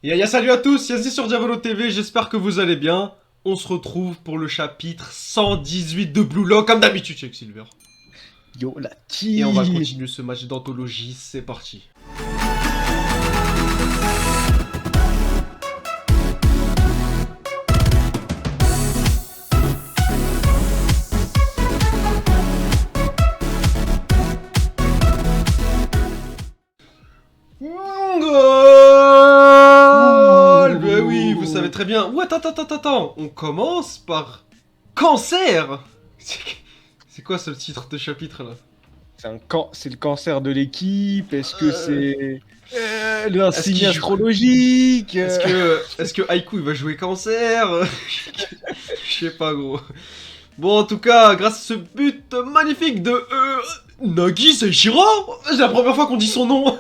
Salut à tous, Yazzy sur Diavolo TV, j'espère que vous allez bien. On se retrouve pour le chapitre 118 de Blue Lock, comme d'habitude chez Silver. Yo la Et on va team. continuer ce match d'anthologie, c'est parti. Goal. Bah oui, vous savez très bien. Ouh, attends. On commence par cancer. C'est quoi ce titre de chapitre là? C'est le cancer de l'équipe. Est-ce que c'est Est-ce l'insigne qu'il joue- astrologique Est-ce que Haiku il va jouer cancer? Je sais pas gros. Bon en tout cas, grâce à ce but magnifique de Nagi Seishiro, c'est la première fois qu'on dit son nom.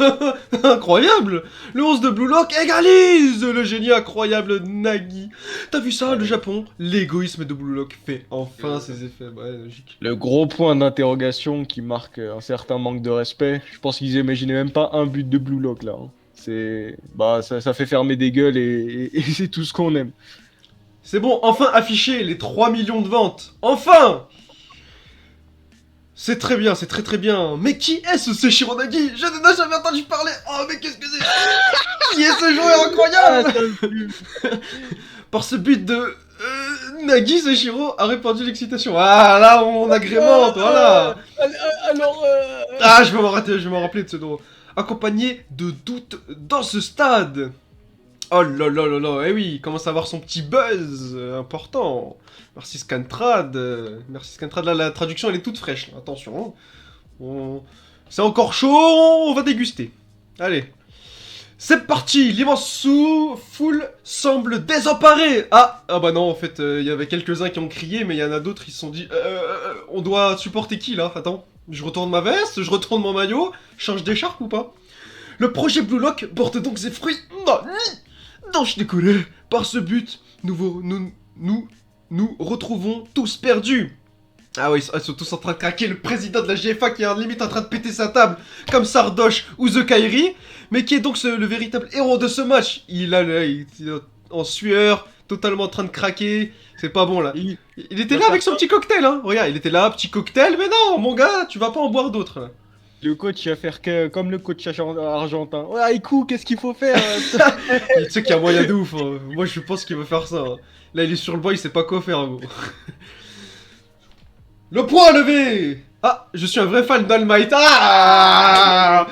Incroyable. Le 11 de Blue Lock égalise le génie incroyable Nagi. T'as vu ça, le Japon? L'égoïsme de Blue Lock fait enfin ses effets. Ouais, logique. Le gros point d'interrogation qui marque un certain manque de respect. Je pense qu'ils imaginaient même pas un but de Blue Lock là. Hein. Ça fait fermer des gueules et c'est tout ce qu'on aime. C'est bon, enfin afficher les 3 millions de ventes. Enfin. C'est très bien, c'est très bien. Mais qui est ce Seishiro Nagi? Je n'en ai jamais entendu parler. Oh mais qu'est-ce que c'est? Qui est ce joueur incroyable? Par ce but de Nagi Seishiro a répandu l'excitation. Ah là on agrémente, voilà. Alors, Ah je vais m'en rappeler de ce nom. Accompagné de doutes dans ce stade. Oh là, eh oui, il commence à avoir son petit buzz important. Merci Scantrad. Merci Scantrad, là la traduction elle est toute fraîche, là. Attention. C'est encore chaud, on va déguster. Allez. C'est parti, l'immense foule semble désemparée. Ah bah non, en fait, il y avait quelques-uns qui ont crié, mais il y en a d'autres, ils se sont dit, on doit supporter qui là? Attends, je retourne ma veste, je retourne mon maillot, change d'écharpe ou pas? Le projet Blue Lock porte donc ses fruits. Non, je décollais. Par ce but, nous retrouvons tous perdus. Ah oui, ils sont tous en train de craquer. Le président de la GFA qui est en limite en train de péter sa table, comme Sardoche ou The Kairi, mais qui est donc le véritable héros de ce match. Il est en sueur, totalement en train de craquer. C'est pas bon là. Il était là avec son petit cocktail, hein. Regarde, il était là, petit cocktail, mais non, mon gars, tu vas pas en boire d'autres là. le coach il va faire comme le coach argentin. Ouais, Aiku, qu'est-ce qu'il faut faire Tu sais qu'il y a moyen de ouf, hein. Moi je pense qu'il va faire ça. Hein. Là il est sur le banc, il sait pas quoi faire gros. Le poing levé. Ah, je suis un vrai fan d'All Might. Ah.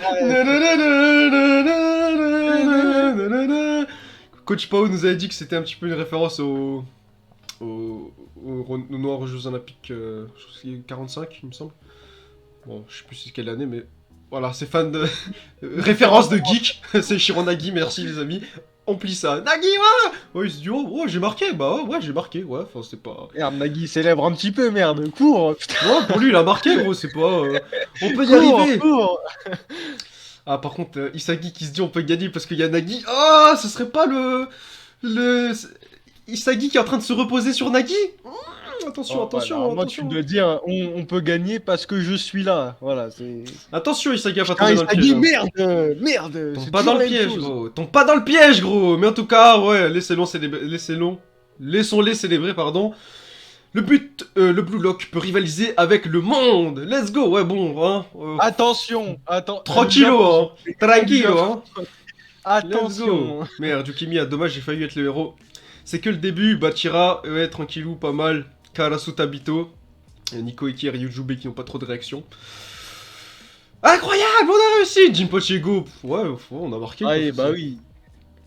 Coach Pao nous avait dit que c'était un petit peu une référence au Noir aux Jeux Olympiques 45, il me semble. Bon, je sais plus c'est quelle année, mais voilà, c'est fan de référence de geek. C'est Shironagi, merci les amis. On plie ça. Nagi, ouais. Ouais, il se dit oh j'ai marqué, bah ouais j'ai marqué, ouais. Enfin c'est pas. Merde, Nagui célèbre un petit peu, merde, cours putain. Ouais, pour lui il a marqué gros, c'est pas. On peut y Cours, arriver. cours. Ah par contre Isagi qui se dit on peut gagner parce qu'il y a Nagi. Ah, ce serait pas le Isagi qui est en train de se reposer sur Nagi. Attention, Oh, attention, voilà. Moi, attention. tu dois dire, on peut gagner parce que je suis là. Voilà, c'est. Attention, Isagi a pas Ah, tombé il dans le s'est piège. dit Hein. merde. Tombe C'est pas dans toujours le la même piège, chose. gros. Tombe pas dans le piège, gros. Mais en tout cas, ouais, laissons-les célébrer, pardon. Le but, le Blue Lock peut rivaliser avec le monde. Let's go, ouais, bon, hein. Attention. Tranquillo, hein. Tranquillo, hein. Let's Attention. go. Merde, Yukimi, dommage, j'ai failli être le héros. C'est que le début, Bachira, ouais, tranquillou, pas mal. Karasu Tabito, et Nico Iki et Ryujube qui n'ont pas trop de réaction. Incroyable, on a réussi. Jinpochi Go, ouais, on a marqué. Ah, quoi, bah oui.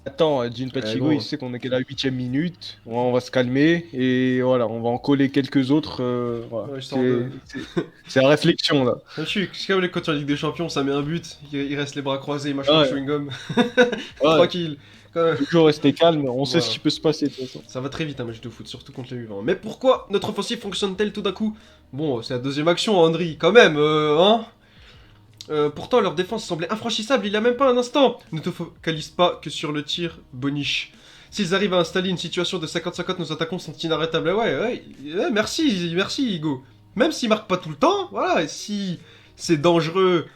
Attends, Jin Pachigo, bon. il sait qu'on est qu'à la 8ème minute. Ouais, on va se calmer et voilà, on va en coller quelques autres. Voilà. Ouais, je sors de- C'est la réflexion là. Je suis comme les coachs en Ligue des Champions, ça met un but, il reste les bras croisés, il mâche Ouais. le chewing-gum. Ouais. Tranquille. Quand même. Toujours rester calme, on sait Voilà. ce qui peut se passer de toute façon. Ça va très vite un match de foot, surtout contre les U20. Mais pourquoi notre offensive fonctionne-t-elle tout d'un coup? Bon, c'est la deuxième action, Andri, quand même, hein. Pourtant, leur défense semblait infranchissable il y a même pas un instant. Ne te focalise pas que sur le tir, Boniche. S'ils arrivent à installer une situation de 50-50, nos attaquants sont inarrêtables. Ouais, merci, Igo. Même s'ils marquent pas tout le temps, voilà, et si c'est dangereux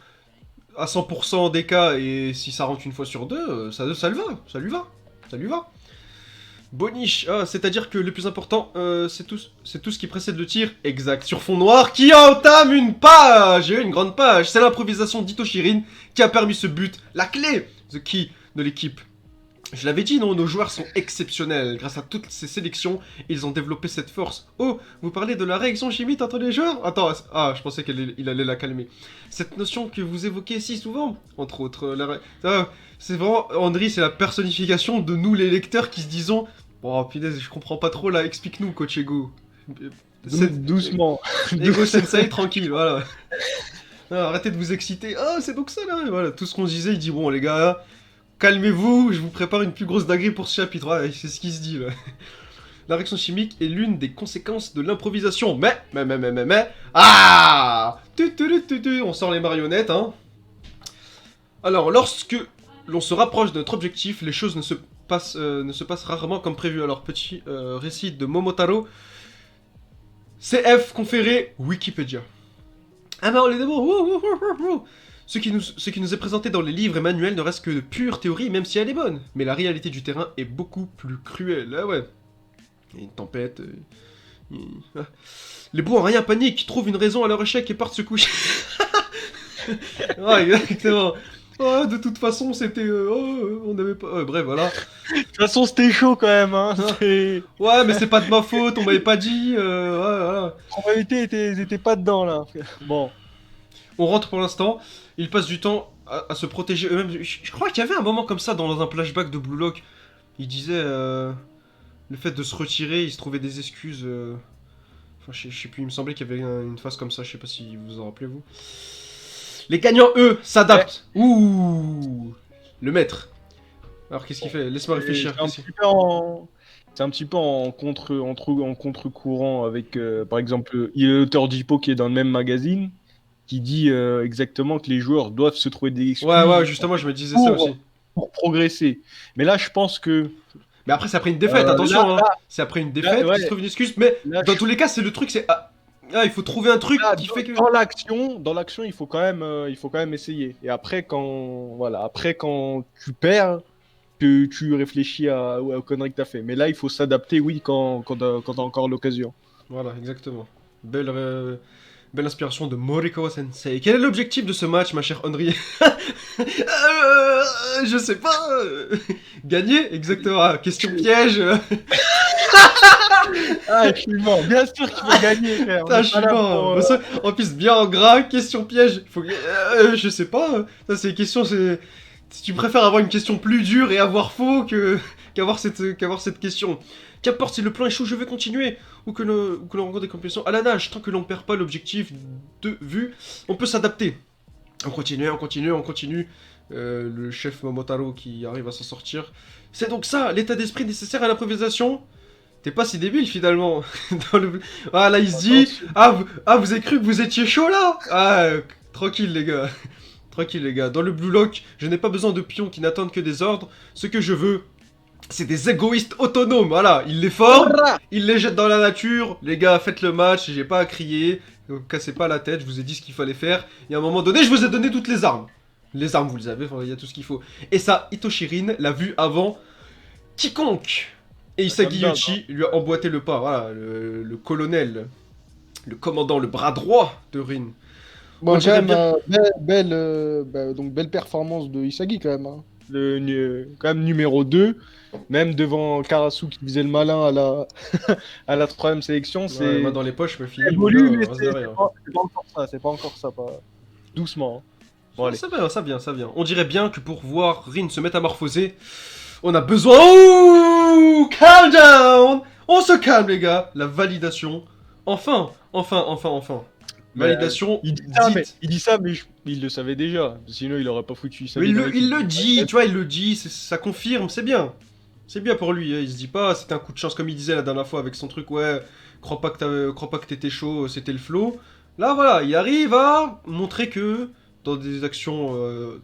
à 100% des cas et si ça rentre une fois sur deux, ça lui va. ça lui va. Boniche, ah, c'est-à-dire que le plus important, c'est tout ce qui précède le tir. Exact, sur fond noir, qui entame une grande page. C'est l'improvisation d'Ito Shirin qui a permis ce but, la clé, the key de l'équipe. Je l'avais dit, non, nos joueurs sont exceptionnels. Grâce à toutes ces sélections, ils ont développé cette force. Oh, vous parlez de la réaction chimique entre les joueurs? Attends, ah, je pensais qu'il allait la calmer. Cette notion que vous évoquez si souvent, entre autres, c'est vraiment, Andri, c'est la personnification de nous les lecteurs qui se disons, oh punaise, je comprends pas trop là, explique-nous, Coach Ego. Doucement. Ego Sensei, tranquille, voilà. Non, arrêtez de vous exciter. Ah, c'est donc ça là, et voilà, tout ce qu'on se disait, il dit, bon les gars... Calmez-vous, je vous prépare une plus grosse dinguerie pour ce chapitre. Ouais, c'est ce qui se dit là. La réaction chimique est l'une des conséquences de l'improvisation. Mais. Ah, on sort les marionnettes, hein. Alors, lorsque l'on se rapproche de notre objectif, les choses ne se passent rarement comme prévu. Alors, petit récit de Momotaro. CF conféré Wikipédia. Ah bah, on les démons. Ce qui nous est présenté dans les livres et manuels ne reste que de pure théorie, même si elle est bonne. Mais la réalité du terrain est beaucoup plus cruelle. Ah ouais. Il y a une tempête. Les bons en rien paniquent, trouvent une raison à leur échec et partent se coucher. Ouais, exactement. Oh, de toute façon, c'était... on n'avait pas... bref, voilà. De toute façon, c'était chaud quand même, hein. Ouais, mais c'est pas de ma faute, on m'avait pas dit. Ouais, voilà. En réalité, t'étais pas dedans, là. Bon. On rentre pour l'instant. Ils passent du temps à se protéger eux-mêmes. Je crois qu'il y avait un moment comme ça dans un flashback de Blue Lock. Il disait le fait de se retirer, il se trouvait des excuses. Enfin, je sais plus, il me semblait qu'il y avait une phase comme ça. Je sais pas si vous en rappelez, vous. Les gagnants, eux, s'adaptent. Ouais. Ouh, le maître. Alors, qu'est-ce qu'il fait? Laisse-moi réfléchir. C'est un petit peu en contre-courant avec, par exemple, il y a l'auteur d'Hippo qui est dans le même magazine, qui dit exactement que les joueurs doivent se trouver des excuses. Ouais, justement, je me disais ça aussi. Pour progresser. Mais là, je pense que... Mais après, c'est après une défaite, attention. C'est après une défaite qu'il se trouve une excuse. Mais dans tous les cas, c'est le truc, c'est... il faut trouver un truc qui fait que... Dans l'action, il faut quand même essayer. Et après, quand tu perds, tu réfléchis aux conneries que t'as fait. Mais là, il faut s'adapter, oui, quand t'as encore l'occasion. Voilà, exactement. Belle inspiration de Morikawa Sensei. Quel est l'objectif de ce match, ma chère Henry? Je sais pas. Gagner? Exactement. Question piège. Ah, je suis mort. Bien sûr qu'il faut gagner, frère. Je suis mort. En plus, bien en gras, question piège. Je sais pas. Ça, c'est question. Si tu préfères avoir une question plus dure et avoir faux qu'avoir cette question. Qu'importe si le plan échoue, je vais continuer. Ou que l'on rencontre des complications à la nage. Tant que l'on perd pas l'objectif de vue, on peut s'adapter. On continue. Le chef Momotaro qui arrive à s'en sortir. C'est donc ça, l'état d'esprit nécessaire à l'improvisation. T'es pas si débile finalement. Ah là il se dit, vous avez cru que vous étiez chaud là? Ah, tranquille les gars. Tranquille les gars. Dans le Blue Lock, je n'ai pas besoin de pions qui n'attendent que des ordres. Ce que je veux, c'est des égoïstes autonomes. Voilà, ils les forment, ils les jettent dans la nature. Les gars, faites le match, j'ai pas à crier. Ne vous cassez pas la tête, je vous ai dit ce qu'il fallait faire. Et à un moment donné, je vous ai donné toutes les armes. Les armes, vous les avez, il y a tout ce qu'il faut. Et ça, Ito Shirin l'a vu avant quiconque. Et Isagi Yuchi lui a emboîté le pas. Voilà, le colonel, le commandant, le bras droit de Rin. Bon, quand même, belle performance de Isagi quand même. Hein. Quand même numéro 2, même devant Karasu qui faisait le malin à la 3ème sélection. C'est main dans les poches, me finit. C'est pas encore ça. Doucement. Hein. Bon, ça vient. On dirait bien que pour voir Rin se métamorphoser, on a besoin... Oh, calm down. On se calme, les gars. La validation. Enfin. Validation. Il dit ça, mais il le savait déjà. Sinon, il aurait pas foutu ça. Il le dit, tu vois, il le dit. Ça confirme, c'est bien. C'est bien pour lui. Hein. Il se dit pas, c'était un coup de chance, comme il disait la dernière fois avec son truc, ouais, crois pas que t'étais chaud, c'était le flow. Là, voilà, il arrive à montrer que dans des actions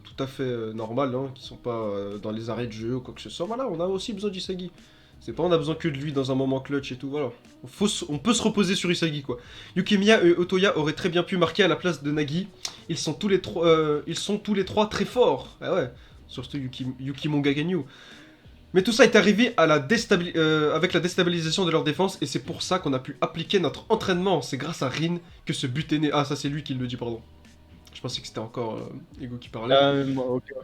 tout à fait normales, hein, qui sont pas dans les arrêts de jeu ou quoi que ce soit, voilà, on a aussi besoin d'Isagi. C'est pas on a besoin que de lui dans un moment clutch et tout, voilà. On peut se reposer sur Isagi, quoi. Yukimiya et Otoya auraient très bien pu marquer à la place de Nagi. Ils sont tous les trois très forts. Ah ouais, surtout Yukimon Gaganyu. Mais tout ça est arrivé à avec la déstabilisation de leur défense, et c'est pour ça qu'on a pu appliquer notre entraînement. C'est grâce à Rin que ce but est né. Ah, ça c'est lui qui le dit, pardon. Je pensais que c'était encore Ego qui parlait.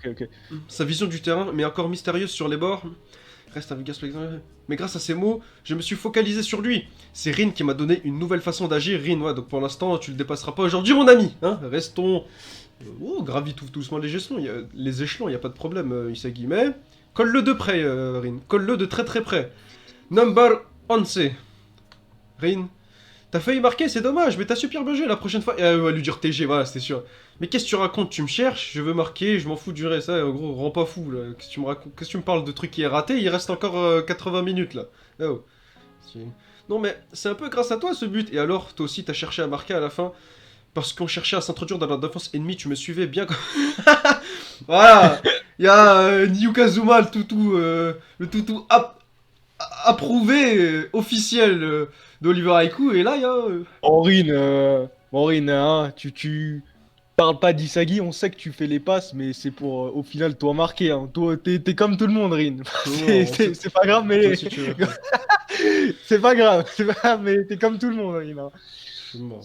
Ok. Sa vision du terrain, mais encore mystérieuse sur les bords, reste un Vegas. Mais grâce à ces mots, je me suis focalisé sur lui. C'est Rin qui m'a donné une nouvelle façon d'agir. Rin, ouais, donc pour l'instant, tu le dépasseras pas aujourd'hui, mon ami. Hein, restons... Oh, gravis tout doucement les échelons, il y a pas de problème, Isagi. Mais colle-le de près, Rin. Colle-le de très très près. Number 11. Rin, t'as failli marquer, c'est dommage, mais t'as super bien joué la prochaine fois. Et elle va lui dire TG, voilà, c'était sûr. Mais qu'est-ce que tu racontes? Tu me cherches, je veux marquer, je m'en fous du reste. En gros, rends pas fou, là. Qu'est-ce que tu me racontes? Qu'est-ce que tu me parles de trucs qui est raté? Il reste encore 80 minutes, là. Oh. Non, mais c'est un peu grâce à toi, ce but. Et alors, toi aussi, t'as cherché à marquer à la fin. Parce qu'on cherchait à s'introduire dans la défense ennemie, tu me suivais bien comme... Voilà. Il y a Nyukazuma, le toutou approuvé, officiel d'Oliver Haiku. Et là, il y a... Maureen, hein, tu parles pas d'Isagi, on sait que tu fais les passes, mais c'est pour au final toi marquer. Hein. Toi, t'es comme tout le monde, Rin. C'est pas grave, mais. Si tu veux. C'est pas grave, mais t'es comme tout le monde, Rin. Hein. Bon.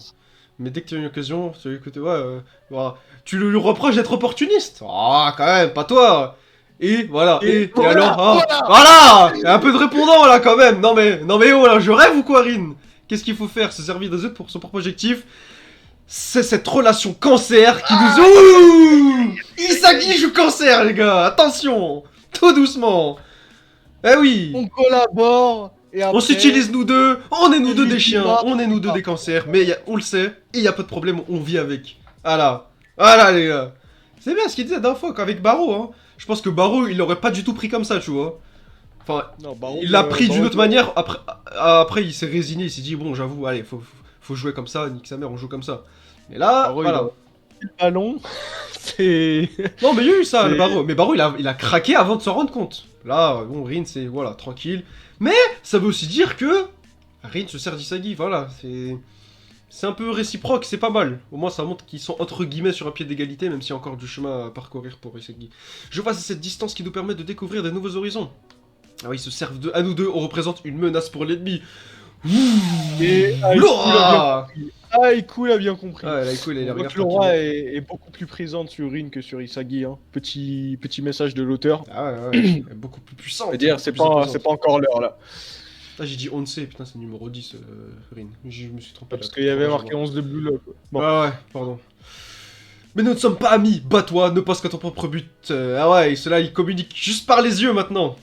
Mais dès que tu as une occasion, tu écoutes, voilà. Tu lui reproches d'être opportuniste. Ah, quand même, pas toi. Et voilà, et alors, voilà. Il y a un peu de répondant là quand même. Non mais oh là, je rêve ou quoi, Rin? Qu'est-ce qu'il faut faire? Se servir des autres pour son propre objectif. C'est cette relation cancer qui nous... Ouh, Isagi joue cancer, les gars. Attention, tout doucement. Eh oui. On collabore. Et après, on s'utilise nous deux, on est nous deux des chiens, on est nous deux des cancers, mais on le sait, et il y a pas de problème, on vit avec. Voilà, les gars. C'est bien ce qu'il disait la dernière fois qu'avec Barreau, hein. Je pense que Barreau, il l'aurait pas du tout pris comme ça, tu vois. Enfin, non, Barreau, il l'a pris d'une autre manière, après il s'est résigné, il s'est dit, bon, j'avoue, allez, faut jouer comme ça, nique sa mère, on joue comme ça. Et là, Barreau, voilà. Le ballon, c'est... Non, mais il y a eu ça, le Barreau. Mais Barreau, il a craqué avant de s'en rendre compte. Là, bon, Rin, c'est, voilà, tranquille. Mais ça veut aussi dire que Rin se sert d'Isagi, voilà, c'est un peu réciproque, c'est pas mal. Au moins ça montre qu'ils sont entre guillemets sur un pied d'égalité, même s'il y a encore du chemin à parcourir pour Isagi. Je vois cette distance qui nous permet de découvrir des nouveaux horizons. Ah oui, ils se servent à nous deux, on représente une menace pour l'ennemi. Et Haiku l'a bien compris. Ah, Haiku, il a le roi est beaucoup plus présente sur Rin que sur Isagi. Hein. Petit message de l'auteur. Ah ouais, beaucoup plus puissant. C'est-à-dire, c'est pas encore l'heure là. Ah, j'ai dit 11, putain, c'est numéro 10, Rin. Je me suis trompé. Parce qu'il y avait marqué 11 de Blue Lock. Bon. Ah ouais, pardon. Mais nous ne sommes pas amis, bats-toi, ne pense qu'à ton propre but. Ah ouais, ceux-là, ils communiquent juste par les yeux maintenant.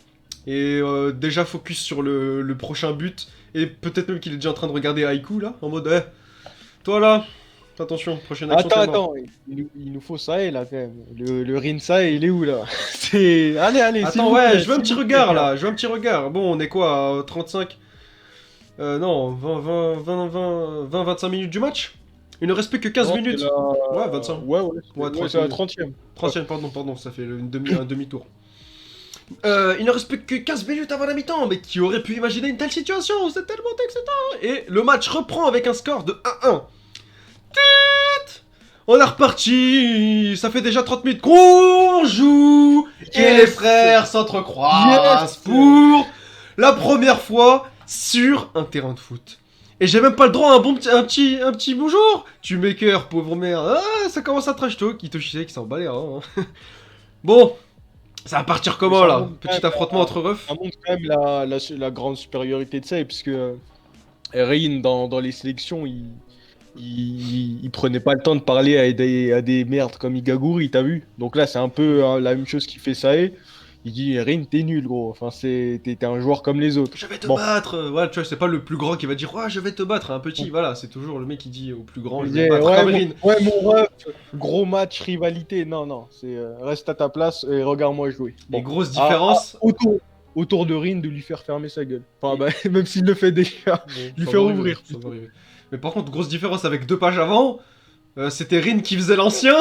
Et déjà focus sur le prochain but. Et peut-être même qu'il est déjà en train de regarder Haiku là, en mode toi là, attention, prochaine action. Attends, il nous faut Sae là quand même. Le Rin Sae, il est où là? C'est... Allez, attends, ouais, je veux un petit regard là, Bon, on est quoi, 35 non, 20-25 minutes du match? Il ne reste plus que 15 minutes. Ouais, 25. Ouais, c'est la 30ème. 30ème, pardon, ça fait un demi-tour. Il ne reste plus que 15 minutes avant la mi-temps, mais qui aurait pu imaginer une telle situation? C'est tellement excitant. Et le match reprend avec un score de 1-1. On est reparti. Ça fait déjà 30 minutes qu'on joue. Et les frères s'entrecroisent pour la première fois sur un terrain de foot. Et j'ai même pas le droit à un petit bonjour. Tu m'écœures, pauvre merde. Ah, ça commence à trash talk. Itoshi qui s'en bat les reins. Bon. Ça va partir comment là? Petit affrontement entre refs. Ça montre quand même la grande supériorité de ça, puisque Rin dans les sélections, il prenait pas le temps de parler à des merdes comme Igaguri, t'as vu? Donc là, c'est un peu la même chose qu'il fait Sae. Il dit Rin, t'es nul gros, enfin t'es un joueur comme les autres. Je vais te battre. Voilà, tu vois, c'est pas le plus grand qui va dire ouais, je vais te battre, un petit, voilà, c'est toujours le mec qui dit au plus grand je vais te battre comme Rin. Ouais, mon ref, gros match, rivalité, non, c'est reste à ta place et regarde-moi jouer. Les grosses différences autour de Rin de lui faire fermer sa gueule. Enfin, bah, même s'il le fait déjà, lui faire ouvrir. Mais par contre, grosse différence avec 2 pages avant. C'était Rin qui faisait l'ancien.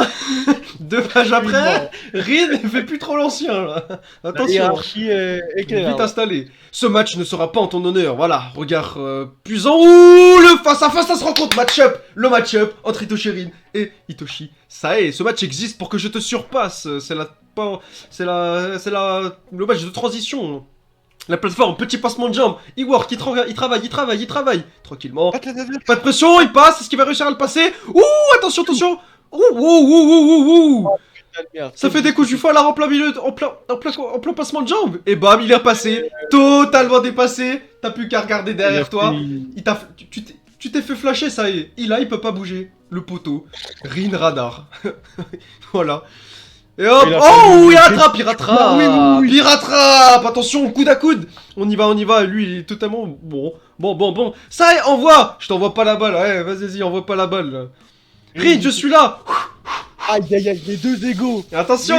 2 pages après, Rin ne fait plus trop l'ancien là. Attention, vite installé. Ce match ne sera pas en ton honneur. Voilà, regard puissant. Ouh, le face à face, ça se rencontre. Match-up, le match-up entre Itoshi Rin et Itoshi Sae. Ce match existe pour que je te surpasse. C'est la pas. C'est le match de transition. La plateforme, petit passement de jambes. Il work, il travaille. Tranquillement. Pas de pression, il passe. Est-ce qu'il va réussir à le passer? Ouh, attention. Ouh. Ça fait des coups du foie en plein milieu, en plein passement de jambes. Et bam, il est repassé. Totalement dépassé. T'as plus qu'à regarder derrière toi. Tu t'es fait flasher, ça y est. Il peut pas bouger. Le poteau. Rin radar. Voilà. Et hop. Oh, il rattrape. Oui. Il rattrape. Attention, coude à coude. On y va. Lui, il est totalement... Bon. Ça y est, envoie. Je t'envoie pas la balle. Ouais, vas-y, envoie pas la balle. Là. Rin, je suis là. Aïe, les deux égaux. Attention.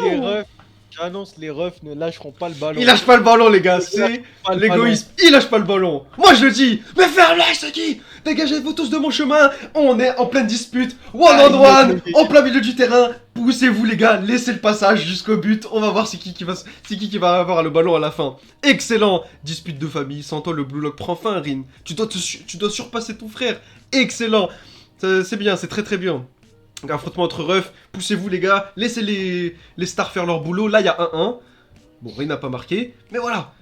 Les refs, j'annonce, les refs ne lâcheront pas le ballon. Il lâche pas le ballon, les gars, c'est l'égoïsme. Il lâche pas le ballon. Moi, je le dis. Mais ferme-la, Isaki. Dégagez-vous tous de mon chemin. On est en pleine dispute. One-on-one. En plein milieu du terrain. Poussez-vous, les gars. Laissez le passage jusqu'au but. On va voir c'est qui va avoir le ballon à la fin. Excellent. Dispute de famille. Sans toi, le Blue Lock prend fin, Rin. Tu dois surpasser ton frère. Excellent. C'est bien, c'est très bien. Donc, affrontement entre refs, poussez-vous les gars, laissez les stars faire leur boulot. Là il y a 1-1. Bon, Rin n'a pas marqué, mais voilà.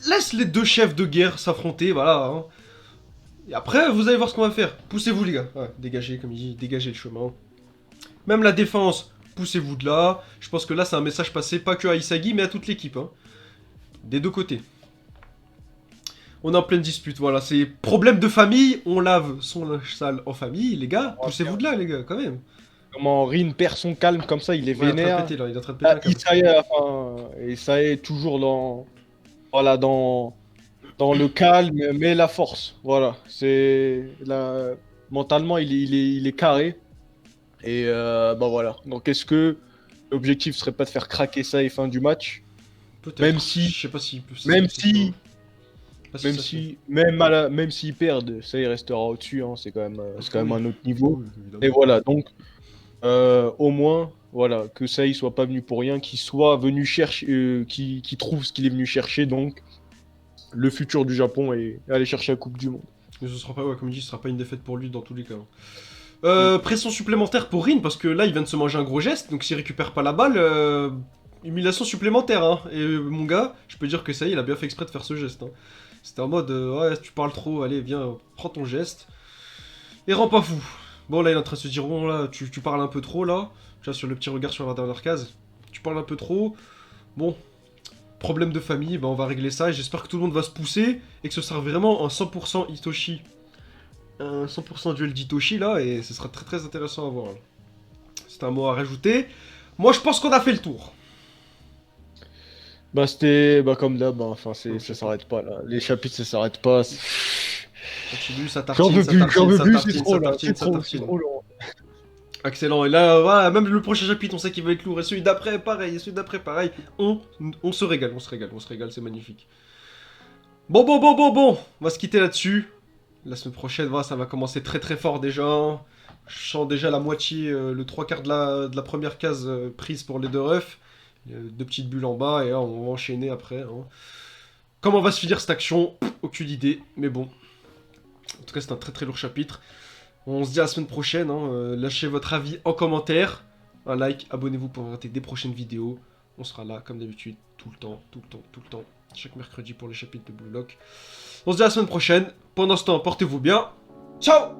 Laisse les deux chefs de guerre s'affronter, voilà. Hein. Et après, vous allez voir ce qu'on va faire. Poussez-vous les gars. Ouais, dégagez, comme il dit, dégagez le chemin. Même la défense, poussez-vous de là. Je pense que là c'est un message passé, pas que à Isagi, mais à toute l'équipe. Hein. Des deux côtés. On est en pleine dispute, voilà, c'est problème de famille, on lave son linge sale en famille, les gars, poussez-vous de là, les gars, quand même. Comment Rin perd son calme comme ça, il est vénère. Il est en train de péter, là, et ça est toujours dans le calme, mais la force, voilà. Mentalement, il est carré. Et voilà. Donc est-ce que l'objectif serait pas de faire craquer ça et fin du match? Peut-être. Même si, je sais pas si, même s'ils perdent, ça il restera au-dessus, hein, c'est quand même un autre niveau. Et voilà, donc au moins, voilà, que ça il soit pas venu pour rien, qu'il soit venu chercher, qu'il trouve ce qu'il est venu chercher, donc le futur du Japon et aller chercher la Coupe du Monde. Mais ce sera pas, comme il dit, ce sera pas une défaite pour lui dans tous les cas. Pression supplémentaire pour Rin, parce que là il vient de se manger un gros geste, donc s'il récupère pas la balle, humiliation supplémentaire. Hein. Et mon gars, je peux dire que ça y est, il a bien fait exprès de faire ce geste. Hein. C'était en mode, ouais, tu parles trop, allez, viens, prends ton geste. Et rends pas fou. Bon, là, il est en train de se dire, bon, là, tu parles un peu trop, là. Tu vois, sur le petit regard sur la dernière case. Tu parles un peu trop. Bon, problème de famille, bah, on va régler ça. Et j'espère que tout le monde va se pousser. Et que ce sera vraiment un 100% Itoshi. Un 100% duel d'Itoshi, là. Et ce sera très intéressant à voir. C'est un mot à rajouter. Moi, je pense qu'on a fait le tour. Bah c'était comme d'hab, hein. Enfin ça s'arrête pas là. Les chapitres ça s'arrête pas. Continue, ça J'en veux plus, c'est trop long. Excellent, et là, voilà, même le prochain chapitre, on sait qu'il va être lourd, et celui d'après, pareil, on se régale, c'est magnifique. Bon, on va se quitter là-dessus. La semaine prochaine, voilà, ça va commencer très fort déjà. Je sens déjà la moitié, le 3/4 de la première case prise pour les deux refs. Deux petites bulles en bas, et là, on va enchaîner après. Hein. Comment va se finir cette action? Aucune idée, mais bon. En tout cas, c'est un très lourd chapitre. On se dit à la semaine prochaine. Hein. Lâchez votre avis en commentaire. Un like, abonnez-vous pour rater des prochaines vidéos. On sera là, comme d'habitude, tout le temps. Chaque mercredi pour les chapitres de Blue Lock. On se dit à la semaine prochaine. Pendant ce temps, portez-vous bien. Ciao!